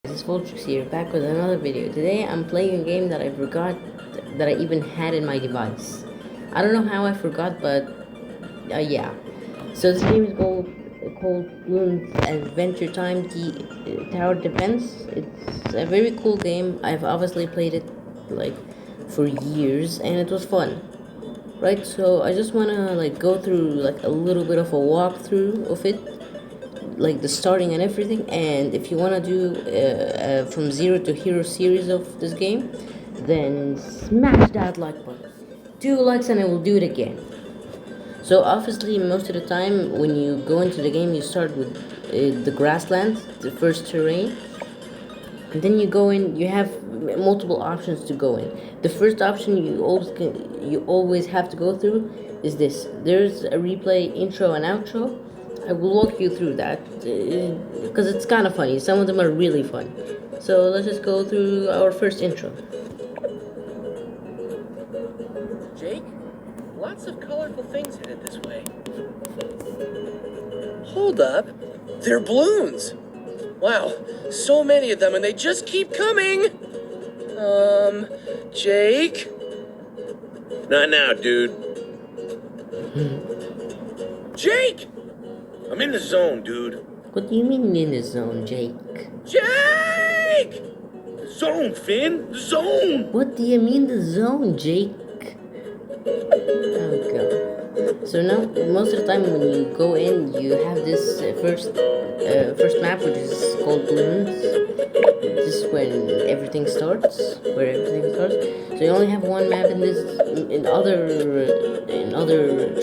This is Voltrix here, back with another video. Today I'm playing a game that I forgot that I even had in my device. I don't know how I forgot, but yeah. So this game is called Bloons Adventure Time Tower Defense. It's a very cool game. I've obviously played it like for years, and it was fun. Right, so I just wanna like go through like a little bit of a walkthrough of it, like the starting and everything. And if you want to do from zero to hero series of this game, then smash that like button, 2 likes, and I will do it again. So obviously most of the time when you go into the game, you start with the grassland, the first terrain, and then you go in. You have multiple options to go in. The first option you always have to go through is this. There's a replay intro and outro. I will walk you through that because it's kind of funny. Some of them are really fun. So let's just go through our first intro. Jake, lots of colorful things headed this way. Hold up, they're balloons. Wow, so many of them, and they just keep coming. Jake? Not now, dude. Jake! I'm in the zone, dude. What do you mean in the zone, Jake? Jake! Zone, Finn. Zone. What do you mean the zone, Jake? Oh god. So now, most of the time when you go in, you have this first map, which is called Bloons. This is when everything starts, where everything starts. So you only have one map in this. In other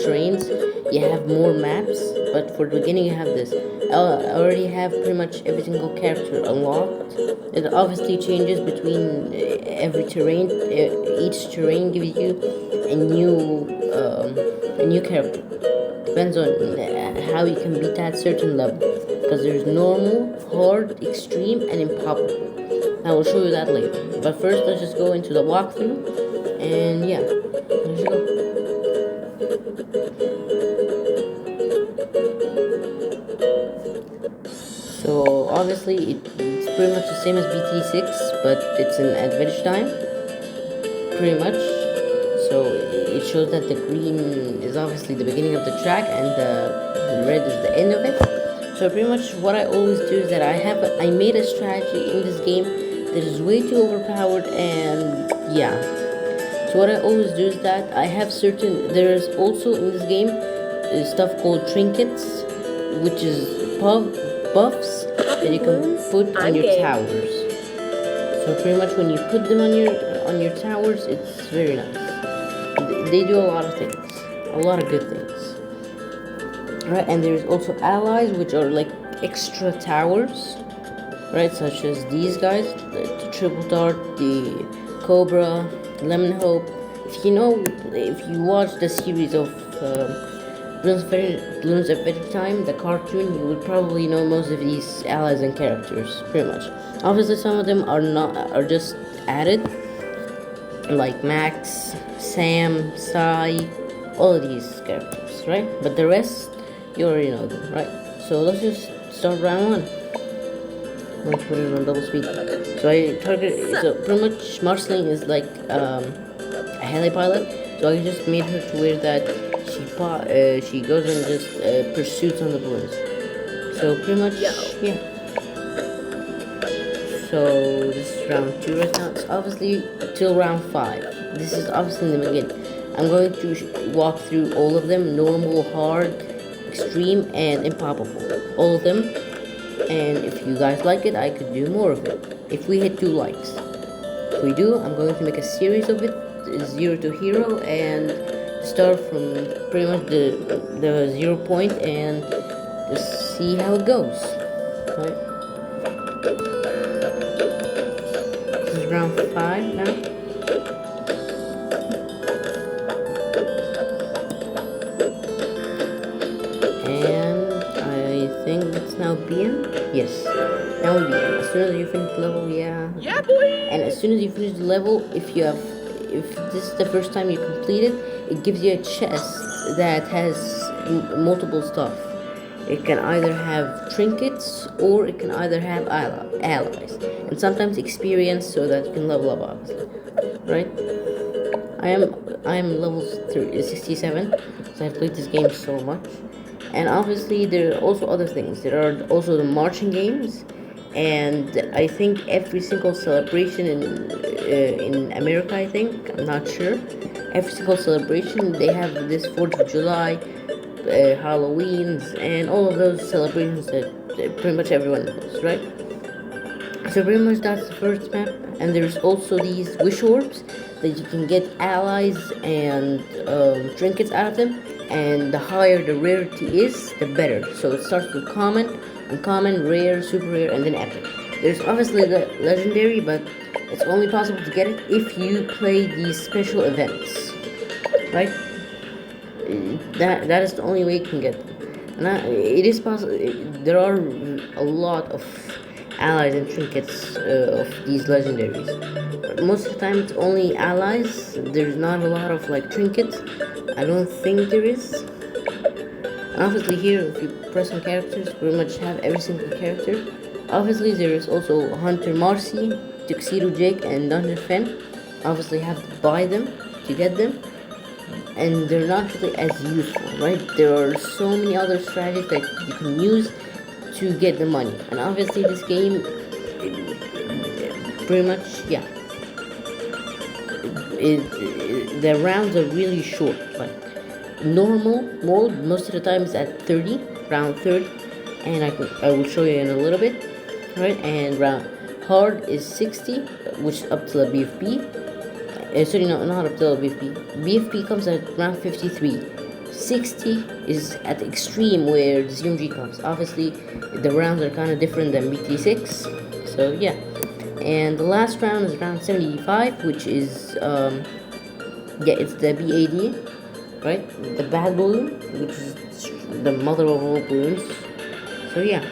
trains, you have more maps, but for the beginning you have this. I already have pretty much every single character unlocked. It obviously changes between every terrain. Each terrain gives you a new character. Depends on how you can beat that certain level. Because there's normal, hard, extreme, and impossible. I will show you that later. But first, let's just go into the walkthrough, and yeah, let's go. So obviously, it's pretty much the same as BT6, but it's in Adventure Time, pretty much. So it shows that the green is obviously the beginning of the track, and the red is the end of it. So pretty much what I always do is that I made a strategy in this game that is way too overpowered, and yeah. So what I always do is that I have there's also in this game stuff called trinkets, which is buffs that you can put on your towers. So pretty much when you put them on your towers, it's very nice. They do a lot of things, a lot of good things. Right, and there's also allies, which are like extra towers, right, such as these guys, the Triple Dart, the Cobra, Lemon Hope. If you watch the series of Bloons Adventure Time, the cartoon, you would probably know most of these allies and characters, pretty much. Obviously, some of them are just added, like Max, Sam, Sai, all of these characters, right? But the rest, you already know them, right? So let's just start round one. Let's put it on double speed. So pretty much Marceline is like a heli pilot. So I just made her to where that she goes and just pursuits on the balloons. So pretty much, yeah. So this is round 2 right now. It's obviously till round 5. This is obviously in the beginning. I'm going to walk through all of them: normal, hard, extreme, and impossible. All of them. And if you guys like it, I could do more of it. If we hit 2 likes. If we do, I'm going to make a series of it, 0 to hero, and start from pretty much the 0 point and just see how it goes. Right? This is round 5 now. Now BM? Yes. Now BM. As soon as you finish the level, yeah. Yeah, boy! And as soon as you finish the level, if this is the first time you complete it, it gives you a chest that has multiple stuff. It can either have trinkets or it can either have allies, and sometimes experience so that you can level up, obviously, right? I am level 67, so I've played this game so much. And obviously there are also other things. There are also the marching games, and I think every single celebration in America, I think, I'm not sure, every single celebration they have this 4th of July, Halloween's, and all of those celebrations that pretty much everyone knows, right? So pretty much that's the first map, and there's also these wish orbs that you can get allies and trinkets out of them, and the higher the rarity is, the better. So it starts with common, uncommon, rare, super rare, and then epic. There's obviously the legendary, but it's only possible to get it if you play these special events, right? That is the only way you can get them. And it is possible. There are a lot of allies and trinkets of these legendaries. But most of the time, it's only allies. There's not a lot of like trinkets. I don't think there is. And obviously, here, if you press on characters, you pretty much have every single character. Obviously, there is also Hunter Marcy, Tuxedo Jake, and Dungeon Fen. Obviously, you have to buy them to get them, and they're not really as useful, right? There are so many other strategies that you can use to get the money, and obviously this game, pretty much, yeah, the rounds are really short. Like normal mode, most of the time is at 30, round 30, and I will show you in a little bit, right? And round hard is 60, which is up to the BFB. Sorry, no, not up to the BFB. BFB comes at round 53. 60 is at the extreme where the ZMG comes. Obviously, the rounds are kind of different than BT6. So, yeah. And the last round is round 75, which is, yeah, it's the BAD, right? The bad balloon, which is the mother of all balloons. So, yeah.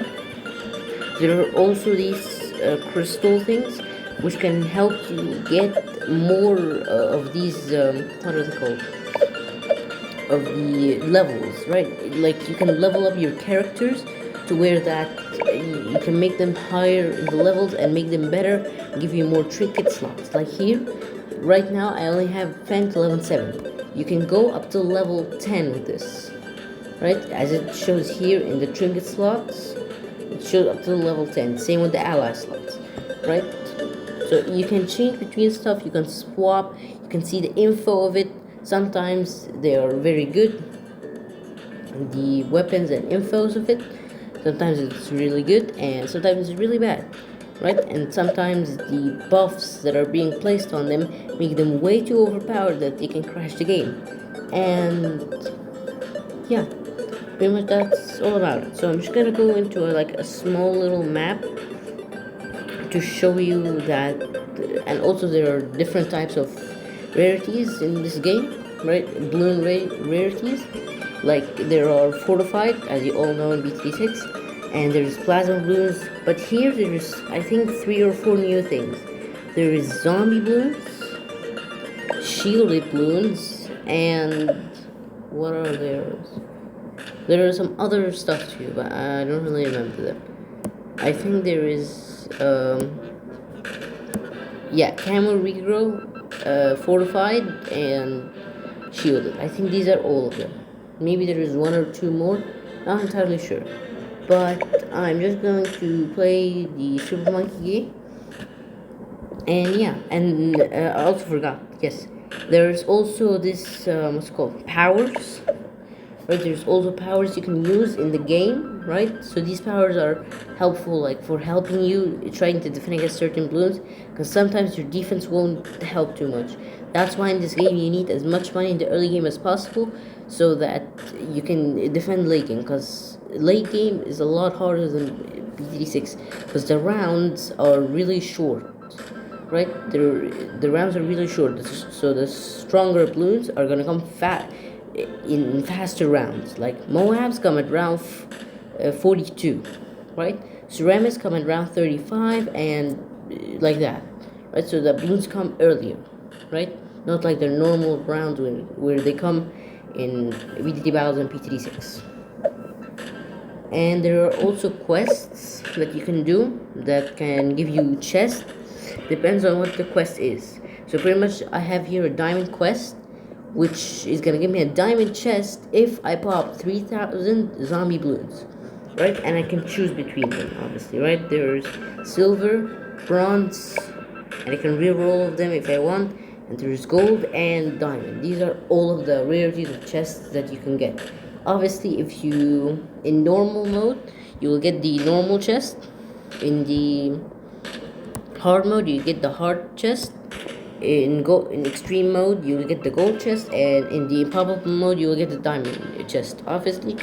There are also these crystal things, which can help you get more of these, what are they called? Of the levels, right? Like you can level up your characters to where that you can make them higher in the levels and make them better, give you more trinket slots. Like here, right now I only have Fen to level 7. You can go up to level 10 with this, right? As it shows here in the trinket slots, it shows up to level 10. Same with the ally slots, right? So you can change between stuff, you can swap, you can see the info of it. Sometimes they are very good, the weapons and infos of it. Sometimes it's really good, and sometimes it's really bad, right? And sometimes the buffs that are being placed on them make them way too overpowered that they can crash the game. And yeah, pretty much that's all about it. So I'm just gonna go into a small little map to show you that, and also there are different types of rarities in this game, right? Balloon rarities, like there are fortified, as you all know in BT6, and there's plasma balloons. But here there's, I think, 3 or 4 new things. There is zombie balloons, shielded balloons, and what are those? There are some other stuff too, but I don't really remember them. I think there is, yeah, camel regrow, fortified, and shielded. I think these are all of them. Maybe there is 1 or 2 more, not entirely sure. But I'm just going to play the Super Monkey game. And yeah, and I also forgot, yes, there's also this, what's it called, powers. Right, there's also powers you can use in the game, right? So these powers are helpful, like for helping you trying to defend against certain balloons, because sometimes your defense won't help too much. That's why in this game you need as much money in the early game as possible, so that you can defend late game, because late game is a lot harder than BT6, because the rounds are really short, right? The rounds are really short, so the stronger balloons are gonna come in faster rounds. Like Moabs come at round 42, right? Ceramics come at round 35, and like that, right? So the balloons come earlier, right? Not like the normal rounds where they come in VTT battles and PTD6. And there are also quests that you can do that can give you chests. Depends on what the quest is. So pretty much I have here a diamond quest, which is gonna give me a diamond chest if I pop 3,000 zombie balloons, right? And I can choose between them, obviously, right? There's silver, bronze, and I can reroll all of them if I want. And there's gold and diamond. These are all of the rarities of chests that you can get. Obviously, if you in normal mode, you will get the normal chest. In the hard mode, you get the hard chest. In extreme mode, you will get the gold chest, and in the improbable mode, you will get the diamond chest. Obviously,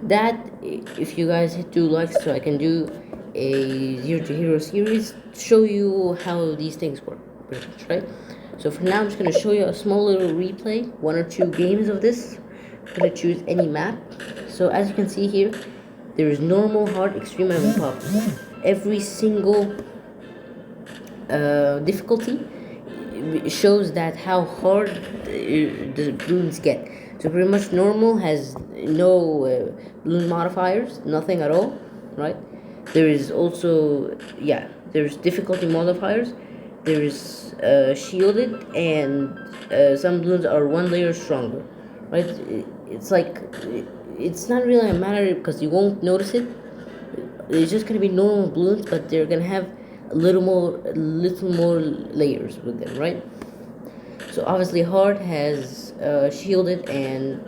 that if you guys hit 2 likes, so I can do a Zero to Hero series, show you how these things work, pretty much, right? So for now, I'm just gonna show you a small little replay, 1 or 2 games of this. I'm gonna choose any map. So as you can see here, there is normal, hard, extreme, and impossible. Every single difficulty shows that how hard the balloons get. So pretty much normal has no balloon modifiers, nothing at all, right? There is also, yeah, there's difficulty modifiers. There's shielded, and some balloons are 1 layer stronger, right? It's like, it's not really a matter because you won't notice it. It's just gonna be normal balloons, but they're gonna have a little more layers with them, right? So obviously hard has shielded and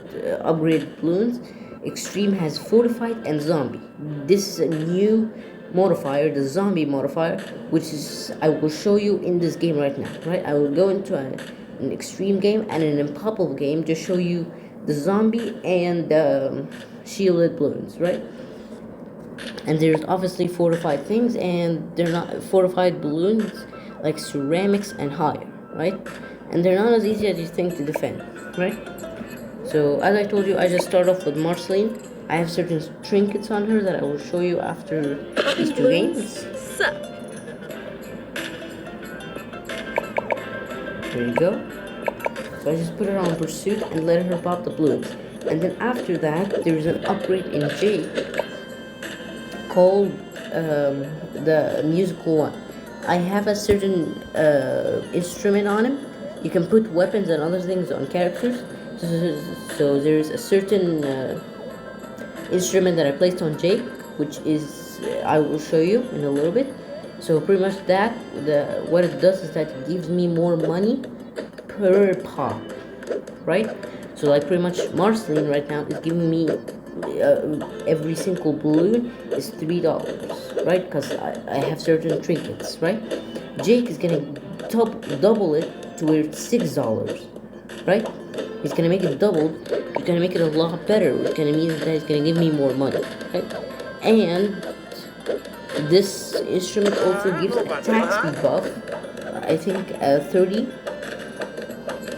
upgraded balloons. Extreme has fortified and zombie. This is a new modifier, the zombie modifier, which is I will show you in this game right now, right? I will go into an extreme game and an impossible game to show you the zombie and shielded balloons, right? And there's obviously fortified things, and they're not fortified balloons like ceramics and higher, right? And they're not as easy as you think to defend, right? So as I told you, I just start off with Marceline. I have certain trinkets on her that I will show you after these 2 games. Sup? There you go. So I just put her on pursuit and let her pop the balloons. And then after that, there's an upgrade in Jake called the musical one. I have a certain instrument on him. You can put weapons and other things on characters. So there's a certain instrument that I placed on Jake, which is I will show you in a little bit. So pretty much what it does is that it gives me more money per pop, right? So like pretty much Marceline right now is giving me every single balloon is $3, right? Because I have certain trinkets, right? Jake is gonna double it to where it's $6, right? He's gonna make it double. He's gonna make it a lot better. It's gonna mean that he's gonna give me more money, right? And this instrument also gives attack speed buff. I think 30.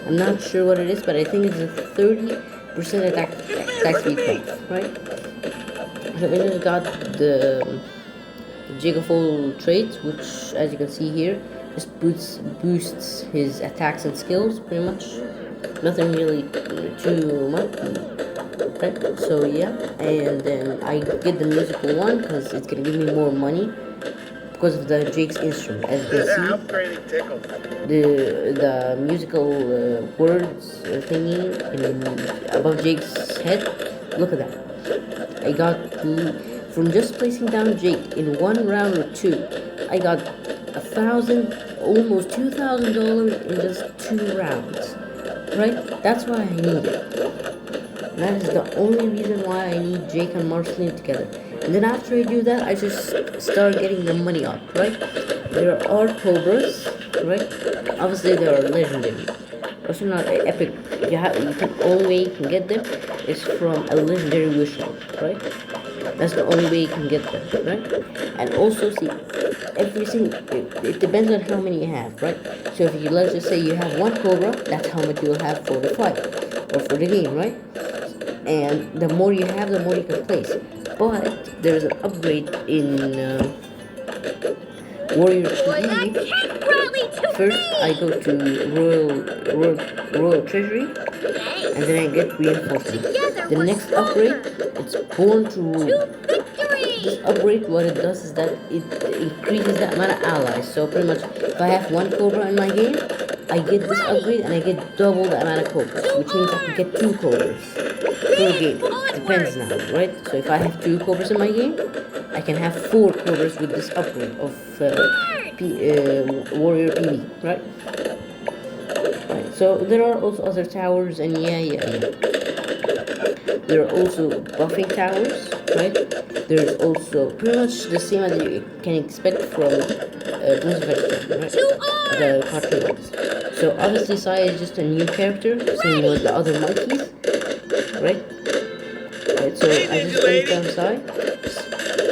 I'm not sure what it is, but I think it's a 30% attack speed buff, right? So I just got the Gigafol traits, which, as you can see here, just boosts his attacks and skills, pretty much. Nothing really too much, right? So yeah, and then I get the musical one because it's gonna give me more money because of the Jake's instrument. As you can see, the musical words thingy above Jake's head. Look at that. I got from just placing down Jake in 1 round or 2. I got $1,000, almost $2,000 in just 2 rounds. Right? That's why I need it. That is the only reason why I need Jake and Marceline together. And then after I do that, I just start getting the money up, right? There are Cobras, right? Obviously, they are legendary. Also not epic. The only way you can get them is from a legendary wish list, right? That's the only way you can get them, right? And also, see, it depends on how many you have, right? So if you, let's just say you have 1 Cobra, that's how much you'll have for the fight, or for the game, right? And the more you have, the more you can place. But there's an upgrade in Warrior 3. First, I go to Royal Treasury, and then I get reinforcement. The next upgrade, it's Born to Rule. this upgrade, what it does is that it increases the amount of allies. So pretty much, if I have one Cobra in my game, I get this upgrade and I get double the amount of Cobras, which means I can get 2 Cobras per game. Depends now, right? So if I have 2 Cobras in my game, I can have 4 Cobras with this upgrade of Warrior PB, right? Right. So there are also other towers, and yeah. There are also buffing towers, right? There's also pretty much the same as you can expect from Prince of Exile, right? The cartoon ones. So obviously Sai is just a new character, same with the other monkeys, right? Right, so I just placed down Sai.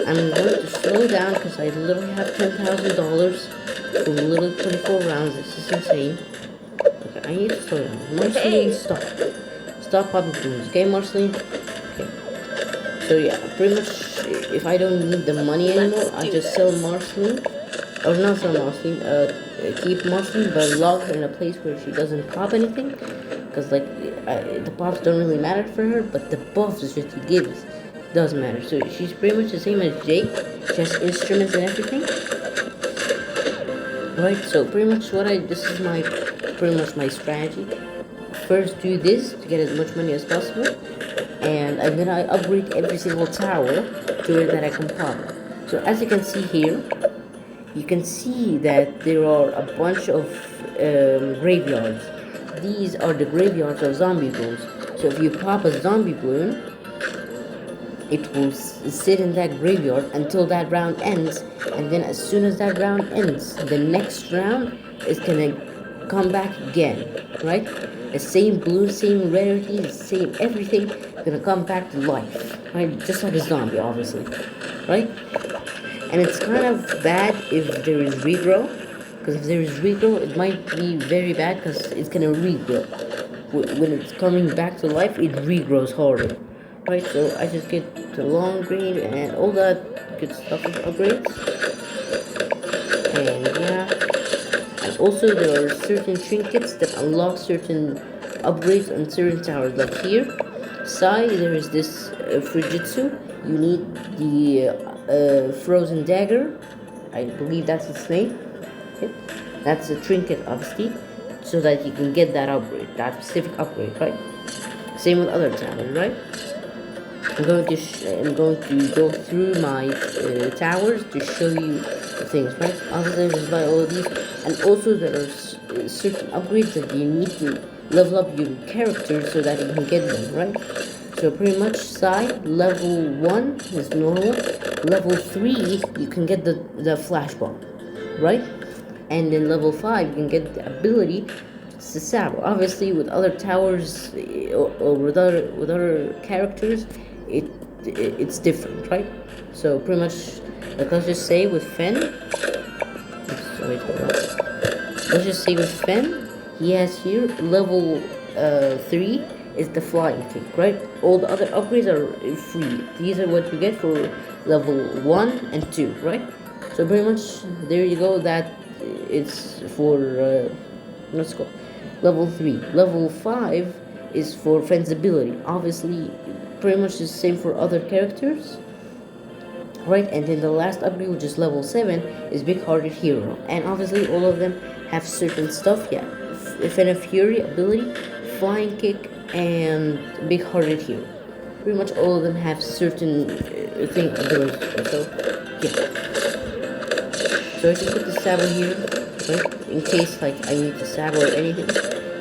I'm going to slow down because I literally have $10,000 from literally 24 rounds. This is insane. Okay, I need to slow down. Marceline, stop. Stop popping balloons, okay, Marceline? Okay. So yeah, pretty much, if I don't need the money anymore, I just sell Marceline. Or not sell Marceline, keep Marceline, but lock her in a place where she doesn't pop anything. Because, like, the pops don't really matter for her, but the buffs that she gives does matter. So she's pretty much the same as Jake, just instruments and everything. Right, so pretty much this is pretty much my strategy. First do this to get as much money as possible, and then I upgrade every single tower to it that I can pop. So as you can see here, you can see that there are a bunch of graveyards. These are the graveyards of zombie balloons. So if you pop a zombie balloon, it will sit in that graveyard until that round ends, and then as soon as that round ends, the next round is gonna come back again, right? The same blue, same rarity, the same everything, gonna come back to life, right? Just like a zombie, obviously, right? And it's kind of bad if there is regrow, because if there is regrow, it might be very bad because it's gonna regrow. When it's coming back to life, it regrows harder, right? So I just get the long green and all that good stuff with upgrades, and yeah. And also there are certain trinkets that unlock certain upgrades on certain towers. Like here, Sai, there is this Fujitsu. You need the frozen dagger. I believe that's its name. Okay. That's a trinket, obviously, so that you can get that upgrade, that specific upgrade, right? Same with other towers, right? I'm going to go through my towers to show you the things, right? Obviously, just buy all of these, and also there are certain upgrades that you need to level up your character so that you can get them, right? So pretty much, side level 1 is normal. Level 3, you can get the flash bomb, right? And then level 5, you can get the ability to sab. Obviously, with other towers or with other characters, it's different, right? So pretty much, like, let's just say with Fen, he has here level 3 is the flying kick, right? All the other upgrades are free. These are what you get for level 1 and 2, right? So pretty much, there you go. That it's for let's go level 3. Level 5 is for Fen's ability. Obviously, pretty much the same for other characters, right? And then the last upgrade, which is level 7, is Big Hearted Hero. And obviously all of them have certain stuff. Yeah, Fen of Fury ability, flying kick, and Big Hearted Hero. Pretty much all of them have certain abilities. So yeah. So I just put the saddle here, right? In case like I need to saddle or anything,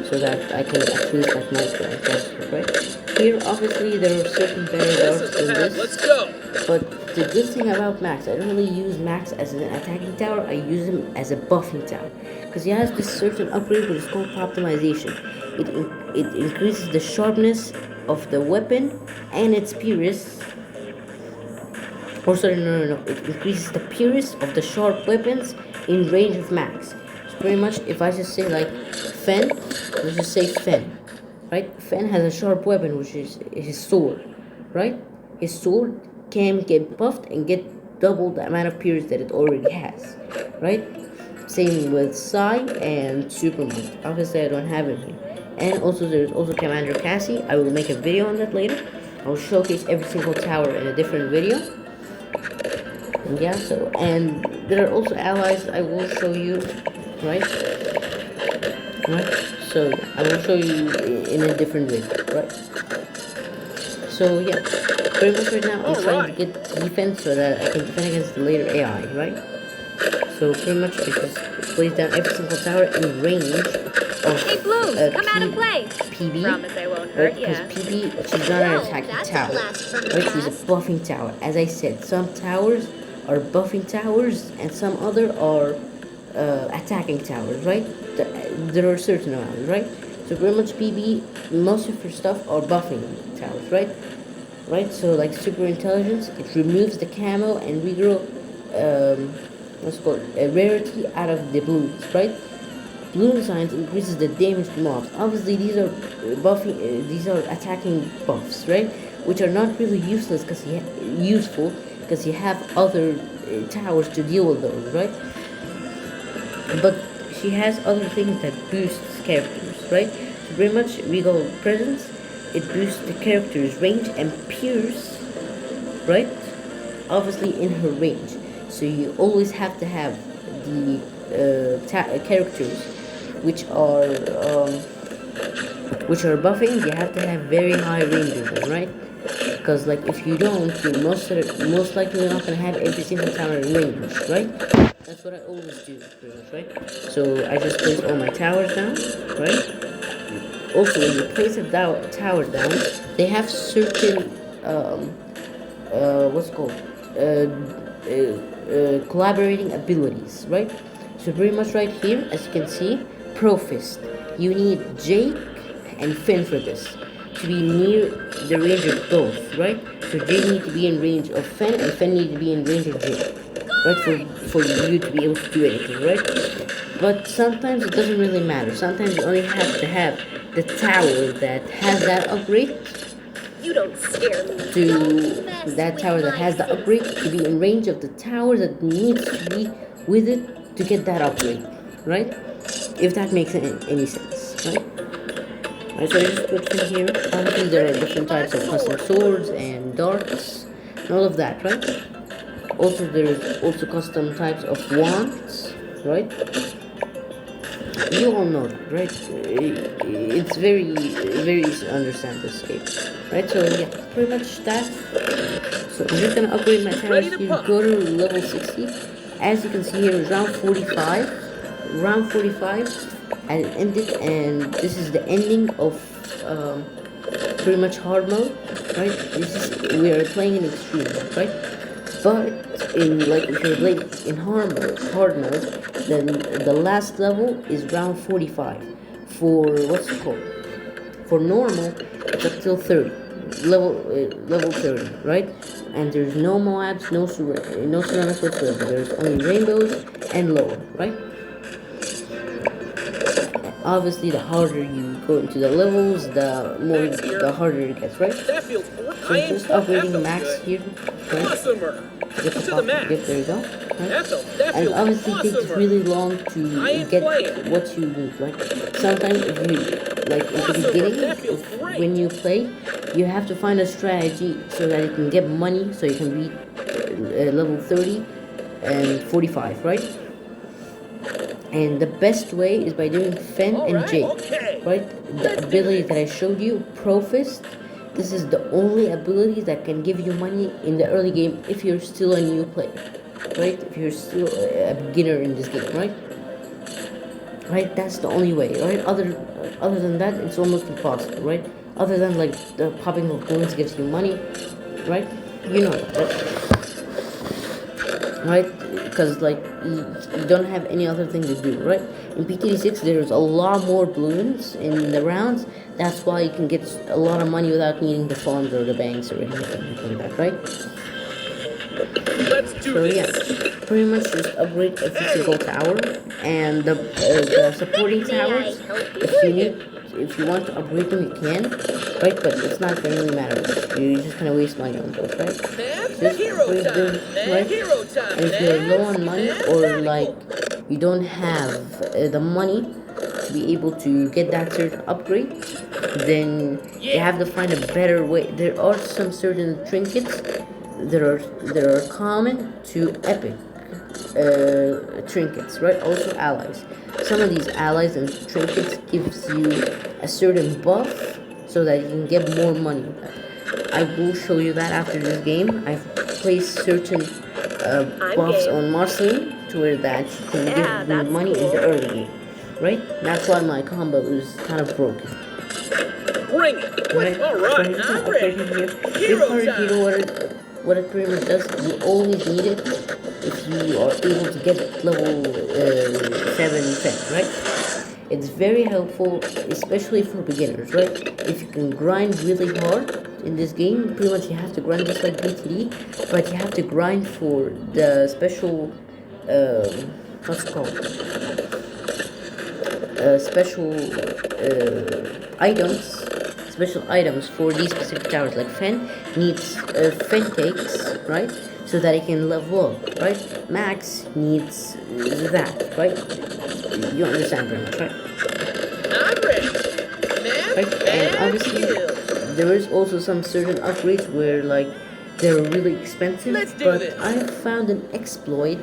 so that I can actually like my faster, right? Here, obviously, there are certain better guards than this. Let's go. But the good thing about Max, I don't really use Max as an attacking tower. I use him as a buffing tower, because he has this certain upgrade which is called Optimization. It increases the sharpness of the weapon and its pierce. Or sorry, no. It increases the pierce of the sharp weapons in range of Max. So pretty much, if I just say like Fen, let's just say Fen, right? Fen has a sharp weapon, which is his sword, right? His sword can get buffed and get double the amount of pierce that it already has, right? Same with Sai and Superman. Obviously, I don't have him here. And also, there's also Commander Cassie. I will make a video on that later. I will showcase every single tower in a different video. Yeah, so, and there are also allies I will show you, right? Right? So, I will show you in a different way, right? So, yeah, pretty much right now I'm trying to get defense so that I can defend against the later AI, right? So, pretty much I just place down every single tower in range of Hey, Bloom, come out and play. PB, Promise I won't right? hurt Because ya. PB, she's not an Whoa, attacking that's a tower, blast from the right? She's a past. buffing tower. As I said, some towers are buffing towers and some other are attacking towers, right? There are certain amounts, right? So pretty much PB, most of her stuff are buffing towers, right? Right? So like super intelligence, it removes the camo and regrow, what's it called, a rarity out of the balloons, right? Balloon signs increases the damage to mobs. Obviously, these are these are attacking buffs, right? Which are not really useless because useful because you have other towers to deal with those, right? But she has other things that boosts characters, right? So pretty much Regal Presence, it boosts the character's range and pierce, right? Obviously in her range. So you always have to have the characters which are buffing. You have to have very high range of them, right? Because like if you don't, you're most likely not gonna have every single tower in range, right? That's what I always do, pretty much, right? So I just place all my towers down, right? Also, when you place a tower down, they have certain what's it called collaborating abilities, right? So pretty much right here, as you can see, Profist. You need Jake and Finn for this to be near the range of both, right? So Jake need to be in range of Finn, and Finn need to be in range of Jake, right? For you to be able to do anything, right? But sometimes it doesn't really matter. Sometimes you only have to have the tower that has that upgrade You don't scare me. to Don't mess that with tower that my has the sis. upgrade to be in range of the tower that needs to be with it to get that upgrade, right? If that makes any sense, right? Right, so I just put in here. Obviously, there are different types of custom swords and darts and all of that, right? Also, there's also custom types of wands, right? You all know that, right? It's very easy to understand this game, right? So yeah, pretty much that. So I'm just gonna upgrade my towers here. Go to level 60. As you can see here, round 45. Round 45, I ended, and this is the ending of pretty much hard mode, right? We are playing in extreme mode, right? But in like if you're playing in hard mode, then the last level is round 45. For what's it called? For normal, it's up till 30, level 30, right? And there's no Moabs, no ceramics whatsoever. There's only rainbows and lower, right? Obviously, the harder you go into the levels, the harder it gets, right? That feels So just upgrading max here, right? Awesomer. Get the To the pop, max. there you go. Right? That And feels obviously it takes awesomer. really long I to ain't get playing. what you need. Like sometimes if you like in the Awesomer. beginning, That feels great. when you play, you have to find a strategy so that you can get money, so you can beat level 30 and 45, right? And the best way is by doing Fen and Alright, Jake, okay. right? The ability that I showed you, Profist. This is the only ability that can give you money in the early game if you're still a new player, right? If you're still a beginner in this game, right? Right, that's the only way, right? Other than that, it's almost impossible, right? Other than like the popping of coins gives you money, right? You know that, right? Because like you don't have any other thing to do, right? In PTD6, there's a lot more balloons in the rounds. That's why you can get a lot of money without needing the farms or the banks or anything like that, right? Let's do So yeah, this. pretty much just upgrade every single tower and the supporting towers. If you want to upgrade them, you can, right? But it's not gonna really matter. You're just gonna waste money on those, right? That's Just hero upgrade time. them, right? Hero time. And if you're low on That's money or tactical. like you don't have the money to be able to get that certain upgrade, then you have to find a better way. There are some certain trinkets there are common to epic trinkets, right? Also allies. Some of these allies and trinkets gives you a certain buff so that you can get more money. I will show you that after this game. I've placed certain buffs on Marceline to where that you can give me money in the early game, right? That's why my combo is kind of broken. Bring it. Right? All right, So I'm I'm ready. here. Hero This card, you know time. what it pretty much does? You always need it if you are able to get level 7 effect, right? It's very helpful, especially for beginners, right? If you can grind really hard in this game, pretty much you have to grind just like BTD, but you have to grind for the special, what's it called? Special items for these specific towers. Like Fen needs Fen cakes, right? So that he can level up, right? Max needs that, right? You understand pretty much, right? I'm ready. Man, Right? And obviously, there is also some certain upgrades where like they're really expensive, Let's do but this. I found an exploit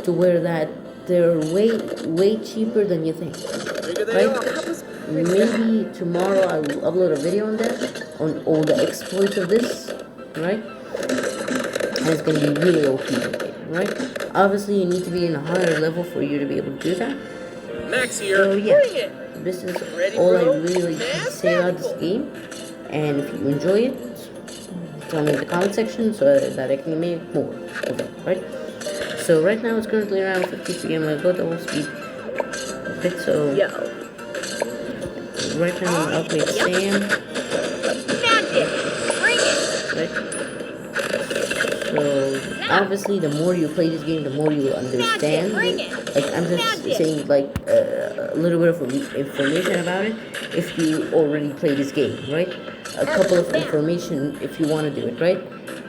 to where that they're way cheaper than you think. Figure they Right? are. Maybe tomorrow I will upload a video on that, on all the exploits of this, right? And it's gonna be really OP, right? Obviously, you need to be in a higher level for you to be able to do that. Max here. So yeah, Bring it. this is Ready, all I bro? really can say about this game. And if you enjoy it, tell me in the comment section so that I can make more of it, right? So right now it's currently around 53. I'm gonna go double speed. Okay, so Yo. right now I'm gonna upgrade Sam. Magic. Bring it. Right? So obviously, the more you play this game, the more you will understand. Bring it. Like I'm just saying, like a little bit of information about it. If you already play this game, right? A couple of information if you want to do it, right?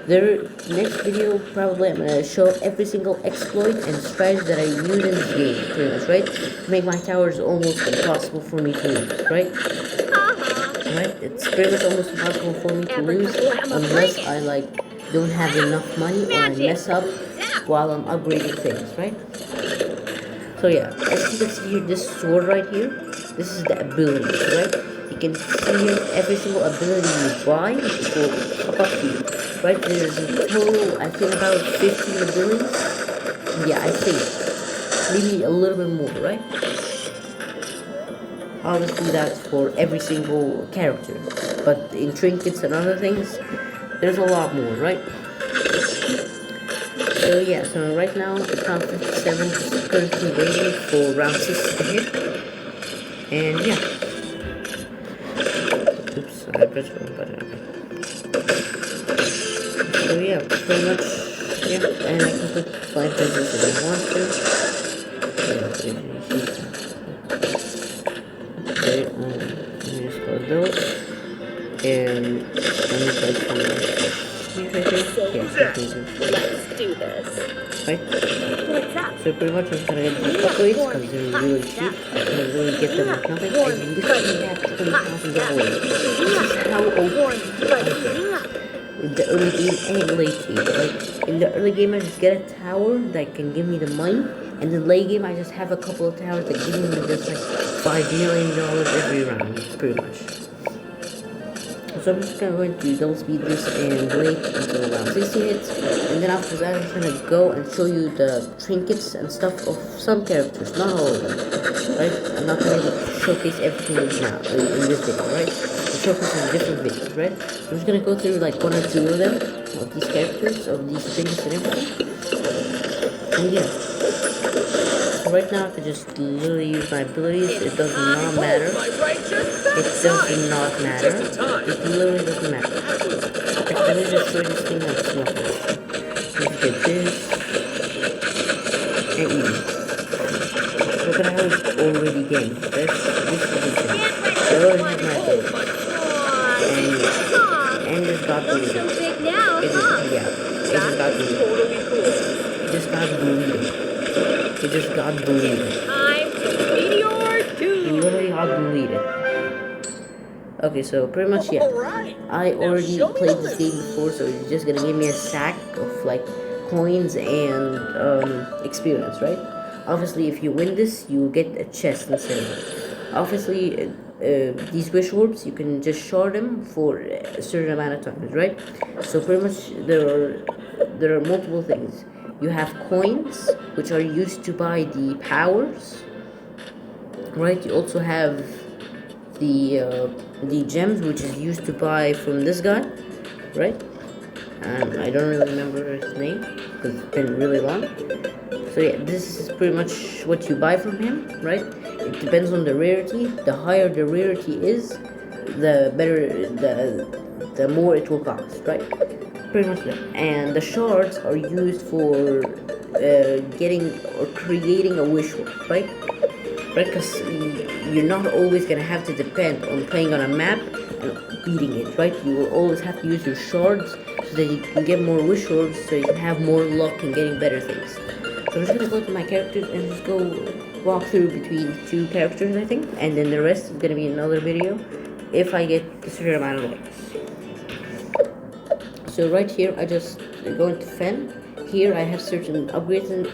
Next video probably I'm gonna show every single exploit and strategy that I use in this game, pretty much, right? To make my towers almost impossible for me to lose, right? Right? It's pretty much almost impossible for me to lose unless I like don't have enough money or I mess up while I'm upgrading things, right? So yeah, as you can see here, this sword right here, this is the ability, right? You can see here every single ability you buy will pop up here, right? There's a total, I think about 15 abilities. Yeah, I think maybe a little bit more, right? Obviously that's for every single character, but in trinkets and other things, there's a lot more, right? So yeah, so right now the top 57 is currently waiting for round 6 to hit, and yeah. Oops, I pressed the wrong button. Okay. So yeah, pretty much, yeah, and I can put 5 pesos if I want to. Okay, let me just close those, and let me place some. Let's do this. Right? What's up? So pretty much I'm gonna get these upgrades because they're really cheap. I can really get them with nothing. I literally have $20,000. This is how OP in the early game and late game. Like in the early game I just get a tower that can give me the money, and in the late game I just have a couple of towers that give me just like $5 million every round, pretty much. So I'm just going to double speed this and wait until around 60 hits, and then after that I'm going to go and show you the trinkets and stuff of some characters, not all of them, right? I'm not going to showcase everything now in this video, right? I'll showcase in different videos, right? I'm just going to go through like 1 or 2 of them, of these characters, of these trinkets and everything, and yeah. So right now I can just literally use my abilities, it does not matter. It does not matter. It literally doesn't matter. Let me just show you this thing that's nothing. Let's get this. And easy. Look at how it's already getting. This is the thing. I already have my ability. And just got deleted. So big now, It just, yeah. It just got deleted. It just got deleted. It just got deleted. time to meteor It doom. literally got deleted. Okay, so pretty much, yeah. Alright. I Now already show me played the this game before, so it's just gonna give me a sack of like coins and experience, right? Obviously, if you win this, you get a chest instead of it. Obviously, these wish orbs, you can just shard them for a certain amount of times, right? So pretty much there are multiple things. You have coins, which are used to buy the powers, right? You also have the gems, which is used to buy from this guy, right? I don't really remember his name because it's been really long. So yeah, this is pretty much what you buy from him, right? It depends on the rarity. The higher the rarity is, the better the more it will cost, right? Pretty much that. And the shards are used for getting or creating a wish orb, right? Right, because you're not always gonna have to depend on playing on a map and beating it, right? You will always have to use your shards so that you can get more wish orbs, so you can have more luck in getting better things. So I'm just gonna go to my characters and just go walk through between 2 characters, I think, and then the rest is gonna be another video if I get a certain amount of likes. So right here, I just go into Fen. Here I have certain upgrades and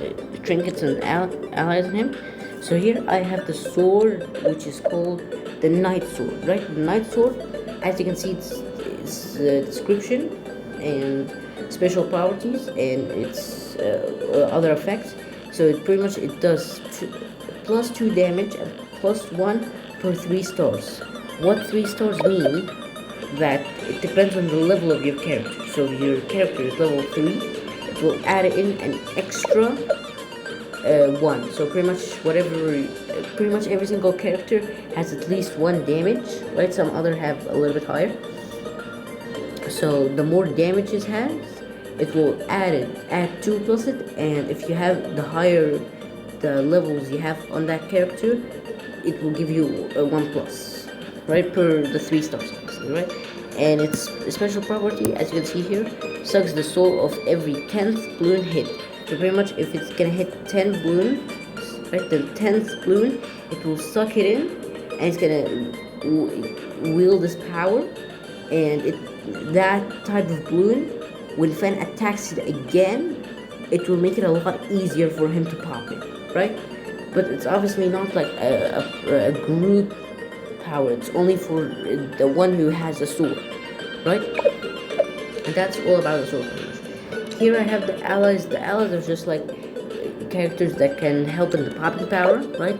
trinkets and allies in him. So here I have the sword, which is called the Night Sword, right? The Night Sword, as you can see, it's description and special properties and its other effects. So it does +2 damage and +1 per 3 stars. What 3 stars mean? That it depends on the level of your character. So if your character is level 3, it will add in an extra 1. So pretty much every single character has at least 1 damage, right? Some other have a little bit higher. So the more damage it has, it will add 2 plus it, and if you have the higher the levels you have on that character, it will give you a 1 plus, right, per the 3 stars, right? And its special property, as you can see here, sucks the soul of every 10th balloon hit. So pretty much if it's gonna hit 10 balloons, right, the 10th balloon, it will suck it in, and it's gonna wield this power, and that type of balloon, when Fen attacks it again, it will make it a lot easier for him to pop it, right? But it's obviously not like a group power. It's only for the one who has a sword, right? And that's all about the sword powers. Here I have the allies. The allies are just like characters that can help in the popping power, right?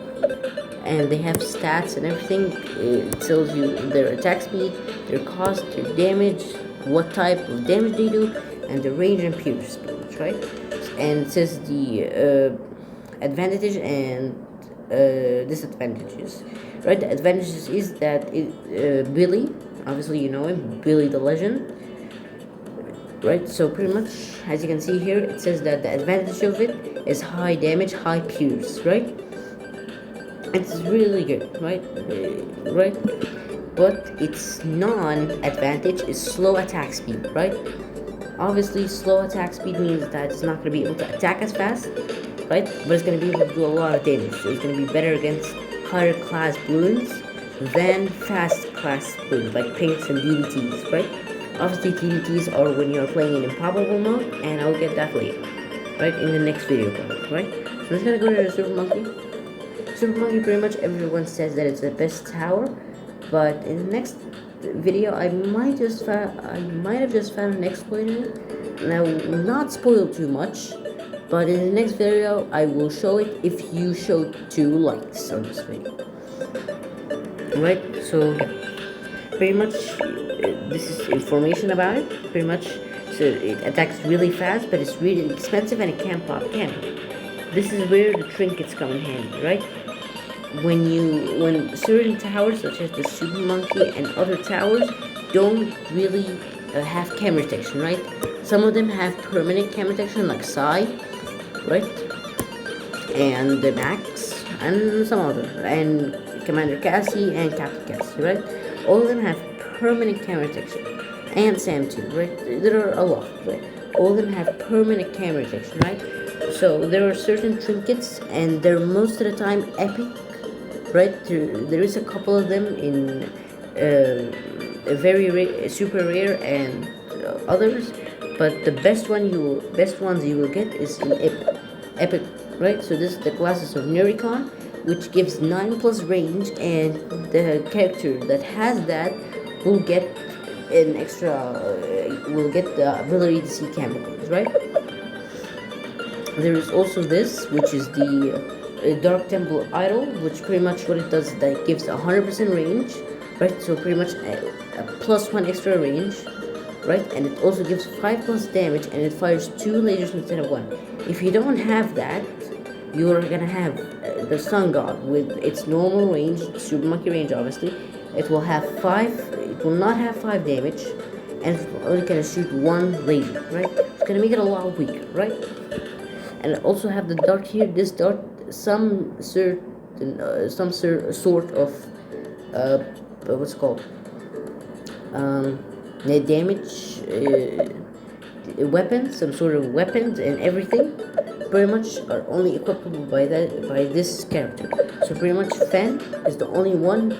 And they have stats and everything. It tells you their attack speed, their cost, their damage, what type of damage they do, and the range and pierce speed, right? And it says the advantages and disadvantages, right? The advantages is that Billy, obviously you know him, Billy the Legend, right? So pretty much, as you can see here, it says that the advantage of it is high damage, high pierce, right? It's really good, right? Right? But its non-advantage is slow attack speed, right? Obviously, slow attack speed means that it's not going to be able to attack as fast, right? But it's going to be able to do a lot of damage. So it's going to be better against higher class balloons than fast class balloons, like pinks and DDTs, right? Obviously, DDTs are when you're playing in improbable mode, and I'll get that later, right? In the next video, right? So I'm just going to go to the Super Monkey. Super Monkey, pretty much everyone says that it's the best tower, but in the next video I might have just found an exploit in it, and I will not spoil too much, but in the next video I will show it if you show 2 likes on this video. Right, so pretty much this is information about it, pretty much. So it attacks really fast, but it's really expensive and it can't pop cannon. This is where the trinkets come in handy, right? When certain towers, such as the Super Monkey and other towers, don't really have camera detection, right? Some of them have permanent camera detection, like Psy, right? And the Max, and some other, and Commander Cassie and Captain Cassie, right? All of them have permanent camera detection, and Sam too, right? There are a lot, right? All of them have permanent camera detection, right? So there are certain trinkets, and they're most of the time epic, right? There is a couple of them in very super rare and others, but the best ones you will get is in epic, right? So this is the classes of Nericon, which gives 9 plus range, and the character that has that will get an extra will get the ability to see chemicals, right? There is also this, which is the Dark Temple Idol, which pretty much what it does is that it gives 100% range, right? So pretty much a +1 extra range, right? And it also gives 5 plus damage, and it fires 2 lasers instead of 1. If you don't have that, you're gonna have the Sun God with its normal range, Super Monkey range obviously. It will have 5, it will not have 5 damage, and it's only gonna shoot 1 laser, right? It's gonna make it a lot weaker, right? And also have the dart here. This dart, some sort of what's it called? Damage weapons, some sort of weapons and everything. Pretty much are only equipable by this character. So pretty much Fen is the only one.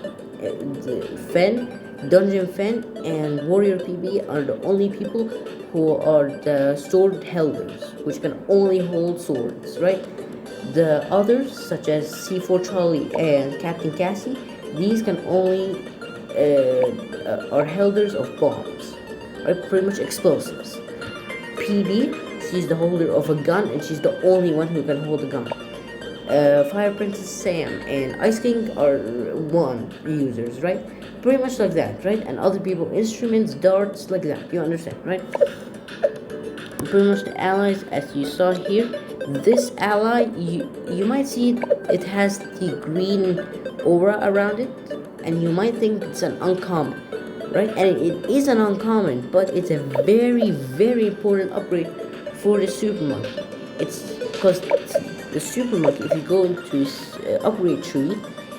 Fen, Dungeon Fen, and Warrior PB are the only people who are the sword holders, which can only hold swords, right? The others, such as C4 Charlie and Captain Cassie, these can only are holders of bombs, right? Pretty much explosives. PB, she's the holder of a gun, and she's the only one who can hold a gun. Fire Princess Sam and Ice King are one users, right? Pretty much like that, right? And other people, instruments, darts, like that. You understand, right? Pretty much the allies, as you saw here. This ally, you might see it has the green aura around it, and you might think it's an uncommon, right? And it is an uncommon, but it's a very, very important upgrade for the Super Monkey. It's because the Super Monkey, if you go into its upgrade tree,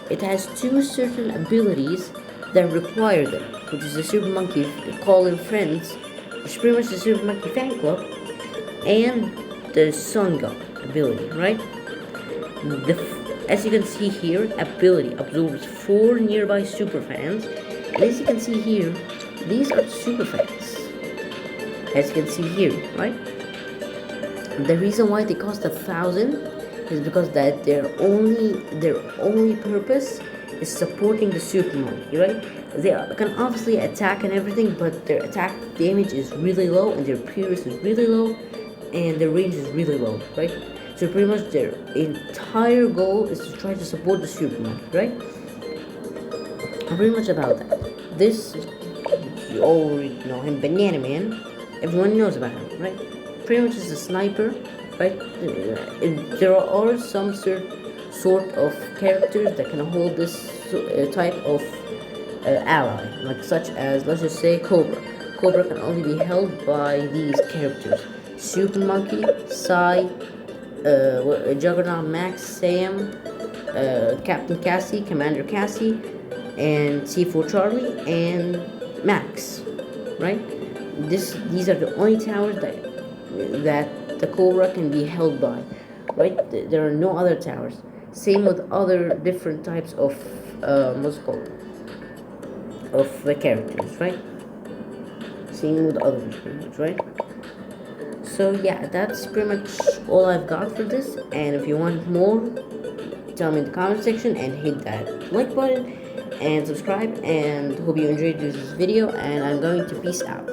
it has 2 certain abilities that require them, which is the Super Monkey Call in Friends, which is pretty much the Super Monkey Fan Club, and the Sun God ability, right? As you can see here, ability absorbs 4 nearby super fans, and as you can see here, these are super fans. As you can see here, right? The reason why they cost 1,000 is because that their only purpose is supporting the Super Monkey, right? They can obviously attack and everything, but their attack damage is really low, and their Purus is really low, and their range is really low, right? So pretty much their entire goal is to try to support the Super Monkey, right? Pretty much about that. This, you already know him, Banana Man. Everyone knows about him, right? Pretty much is a sniper, right? There are some sort of characters that can hold this type of ally, like such as, let's just say, Cobra. Cobra can only be held by these characters: Super Monkey, Psy, Juggernaut Max, Sam, Captain Cassie, Commander Cassie, and C4 Charlie, and Max, right? These are the only towers that the Cobra can be held by, right? There are no other towers. Same with other different types of what's it called, of the characters, right? Same with others, pretty much, right? So yeah, that's pretty much all I've got for this. And if you want more, tell me in the comment section, and hit that like button and subscribe. And hope you enjoyed this video, and I'm going to peace out.